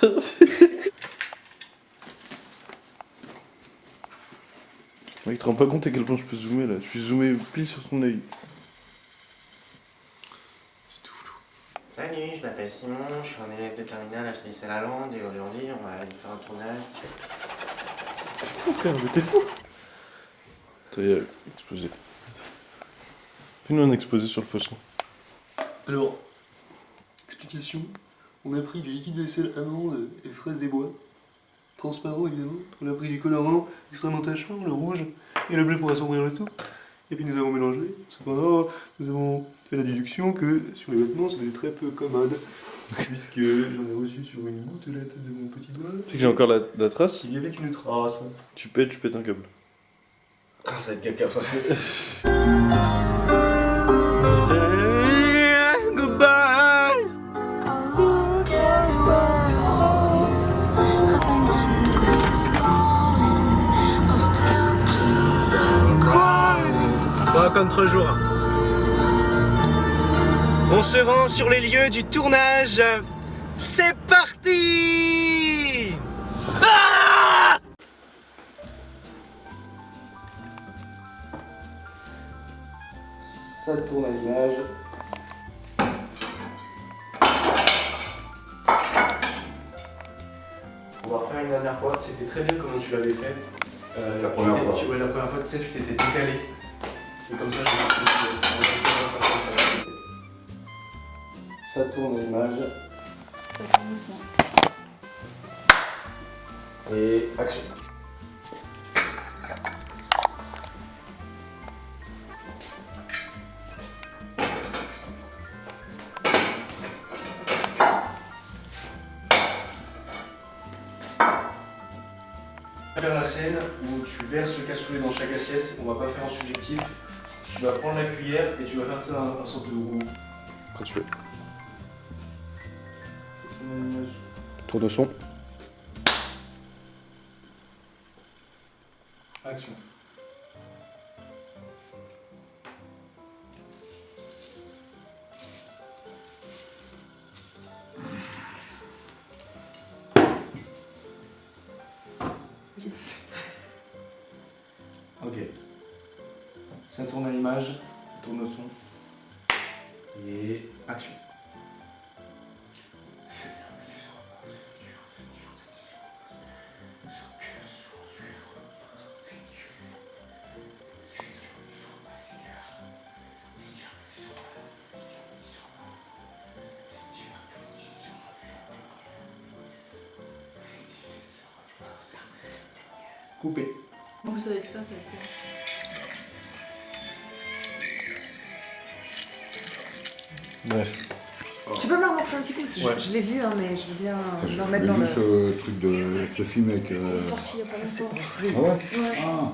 Mec, tu te rends pas compte à quel point je peux zoomer là. Je suis zoomé pile sur son œil. C'est tout flou. Salut, je m'appelle Simon, je suis un élève de terminale à Chalice Lalande et aujourd'hui on va aller faire un tournage. T'es fou frère, mais t'es fou. Ça y est, exposé. Fais-nous un exposé sur le façon. Alors, explication, on a pris du liquide vaisselle amande et fraise des bois. Transparent évidemment. On a pris du colorant extrêmement tachant, le rouge et le bleu pour assombrir le tout. Et puis nous avons mélangé. Cependant, nous avons fait la déduction que sur les vêtements, c'était très peu commode. Puisque j'en ai reçu sur une gouttelette de mon petit doigt. Tu sais que j'ai encore la trace. Il y avait une trace. Tu pètes un câble. Ah, ça va être caca. Contre-jour. On se rend sur les lieux du tournage. C'est parti! Ah! Ça tourne à l'image. On va refaire une dernière fois. C'était très bien comment tu l'avais fait. La première fois. La première fois, tu sais, tu t'étais décalé. Et comme ça, je pense que ça tourne à l'image. Et action. On va faire la scène où tu verses le cassoulet dans chaque assiette. On va pas faire en subjectif. Tu vas prendre la cuillère et tu vas faire ça un sorte de roue. Quand tu veux. C'est une image. Tour de son. Action. Ok. Ça tourne à l'image, tourne au son. Et action. Coupé. En plus avec ça, ça a été... Bref. Tu peux me la remontrer un petit coup parce que Ouais. je l'ai vu, hein, mais je veux bien J'ai le remettre dans le... vu ce truc de ce film avec. Il est sorti il y a pas longtemps. Ah ouais? Ouais. Ah!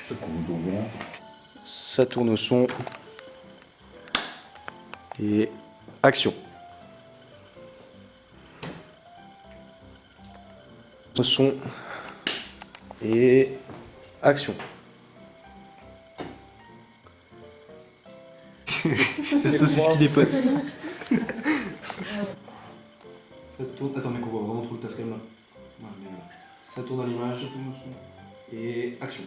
Ça tourne bien. Ça tourne au son. Et action. Au son. Et action. La saucisse qui dépasse. Ça tourne. Attends, mec, on voit vraiment trop le tascam là. Ouais, mais là. Ça tourne à l'image, ça tourne au son. Et action.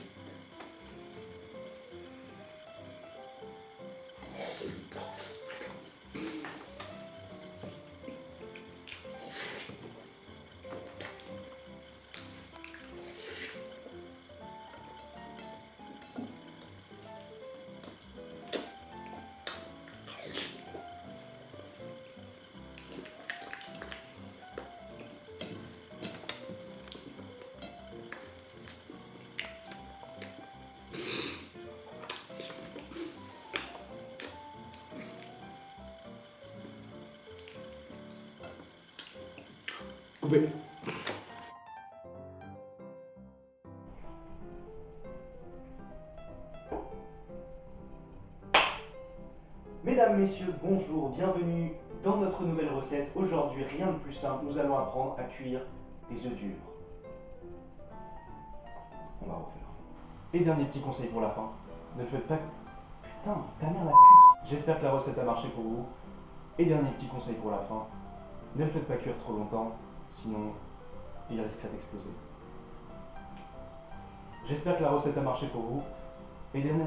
Coupé. Mesdames, messieurs, bonjour, bienvenue dans notre nouvelle recette. Aujourd'hui, rien de plus simple, nous allons apprendre à cuire des œufs durs. On va refaire. Et dernier petit conseil pour la fin, ne faites pas... Putain, ta mère la pute. J'espère que la recette a marché pour vous. Et dernier petit conseil pour la fin, ne le faites pas cuire trop longtemps, sinon il risquerait d'exploser. J'espère que la recette a marché pour vous. Et dernier,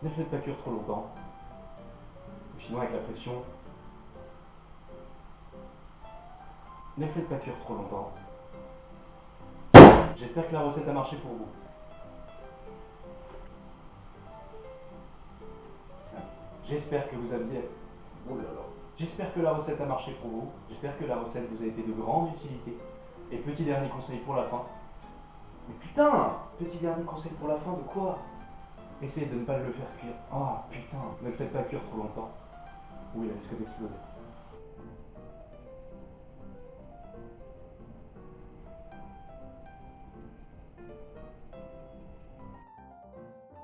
ne le faites pas cuire trop longtemps. Ou sinon avec la pression, ne le faites pas cuire trop longtemps. J'espère que la recette a marché pour vous. J'espère que vous aviez... Oh là là. J'espère que la recette a marché pour vous. J'espère que la recette vous a été de grande utilité. Et petit dernier conseil pour la fin. Mais putain! Petit dernier conseil pour la fin de quoi? Essayez de ne pas le faire cuire. Ah putain! Ne le faites pas cuire trop longtemps. Ou il risque d'exploser.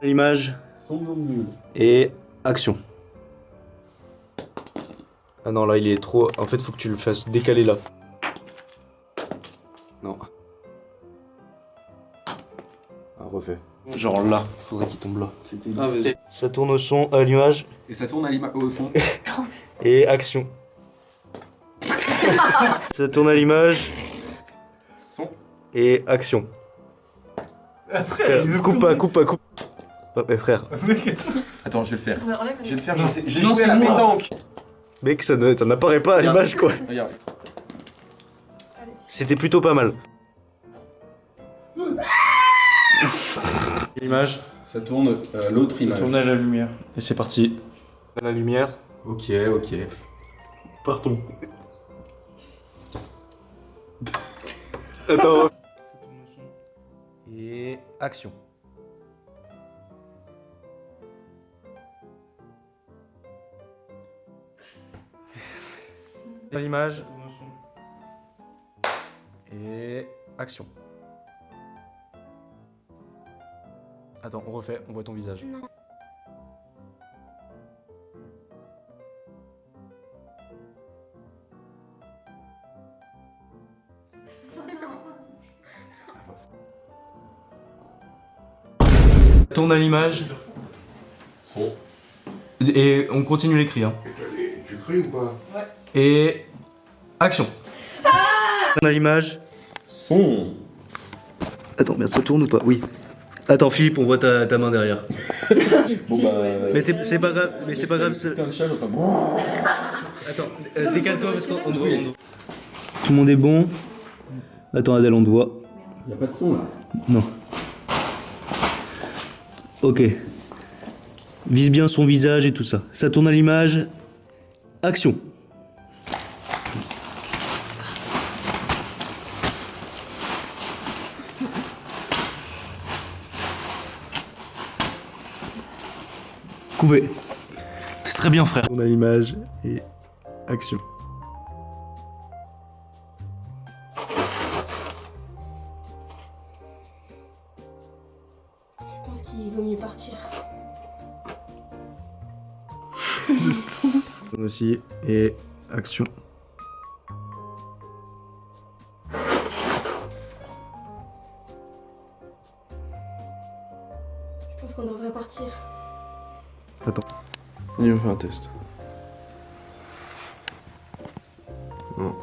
L'image et action. Ah non, là il est trop. En fait, faut que tu le fasses décaler là. Non. Ah, refais. Genre là, faudrait qu'il tombe là. Ah, vas-y. Ça tourne au son, à l'image. Et ça tourne au son. Et action. Ça tourne à l'image. Son. Et action. Frère, coupe pas. Oh, mais frère. Attends, je vais le faire. Mais enlève, Je vais le faire, j'ai Non, joué à c'est la moi. pétanque. Mec, ça n'apparaît pas à l'image quoi. Regarde. C'était plutôt pas mal. L'image. Ça tourne l'autre image. Tournez à la lumière. Et c'est parti. À la lumière. Ok. Partons. Attends. Et action. À l'image. Et action. Attends, on refait, on voit ton visage. Non. Tourne à l'image. Son. Et on continue l'écrit. Hein. Tu cries ou pas? Et action. Tourne à l'image. Son. Attends, merde, ça tourne ou pas? Oui. Attends, Philippe, on voit ta main derrière. Bon bah. Mais c'est pas grave, c'est- Putain de chat, j'entends. Attends, décale-toi parce qu'on te voit. Tout le monde est bon. Attends, Adèle, on te voit. Y'a pas de son là. Non. Ok. Vise bien son visage et tout ça. Ça tourne à l'image. Action. Coupé. C'est très bien, frère. On a l'image et action. Je pense qu'il vaut mieux partir. On aussi et action. Je pense qu'on devrait partir. Attends. Il me fait un test. Non.